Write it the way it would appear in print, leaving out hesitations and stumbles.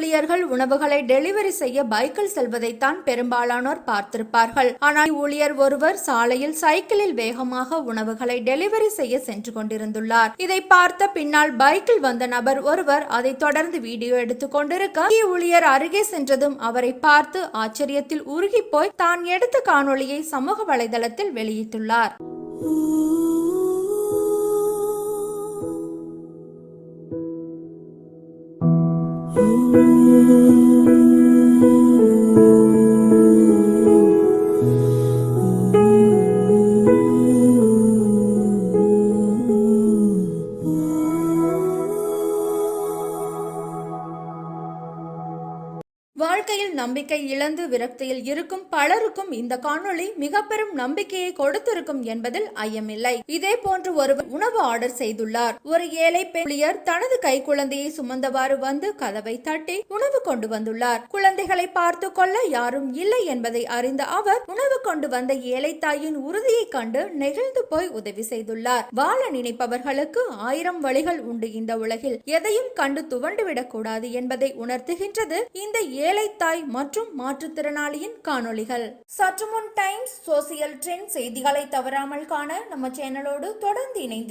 ஊழியர்கள் உணவுகளை டெலிவரி செய்ய பைக்கில் செல்வதைத்தான் பெரும்பாலானோர் பார்த்திருப்பார்கள். ஆனால் ஊழியர் ஒருவர் சாலையில் சைக்கிளில் வேகமாக உணவுகளை டெலிவரி செய்ய சென்று கொண்டிருந்துள்ளார். இதை பார்த்த பின்னால் பைக்கில் வந்த நபர் ஒருவர் அதை தொடர்ந்து வீடியோ எடுத்துக் கொண்டிருக்க ஊழியர் அருகே சென்றதும் அவரை பார்த்து ஆச்சரியத்தில் உருகி போய் தான் எடுத்த காணொளியை சமூக வலைதளத்தில் வெளியிட்டுள்ளார். வாழ்க்கையில் நம்பிக்கை இழந்து விரக்தியில் இருக்கும் பலருக்கும் இந்த காணொளி மிக பெரும் நம்பிக்கையை கொடுத்திருக்கும் என்பதில் ஐயமில்லை. இதே போன்று ஒருவர் உணவு ஆர்டர் செய்துள்ளார். ஒரு ஏழை ஊழியர் தனது கை குழந்தையை சுமந்தவாறு வந்து கதவை தட்டி உணவு கொண்டு வந்துள்ளார். குழந்தைகளை பார்த்து கொள்ள யாரும் இல்லை என்பதை அறிந்த அவர் உணவு கொண்டு வந்த ஏழை தாயின் உறுதியை கண்டு நெகிழ்ந்து போய் உதவி செய்துள்ளார். வாழ நினைப்பவர்களுக்கு 1000 வழிகள் உண்டு. இந்த உலகில் எதையும் கண்டு துவண்டுவிடக் கூடாது என்பதை உணர்த்துகின்றது இந்த ஏழை தாய் மற்றும் மாற்றுத்திறனாளியின் காணொளிகள். சற்று முன் டைம்ஸ் சோசியல் ட்ரெண்ட் செய்திகளை தவறாமல் காண நம்ம சேனலோடு தொடர்ந்து இணைந்திருங்கள்.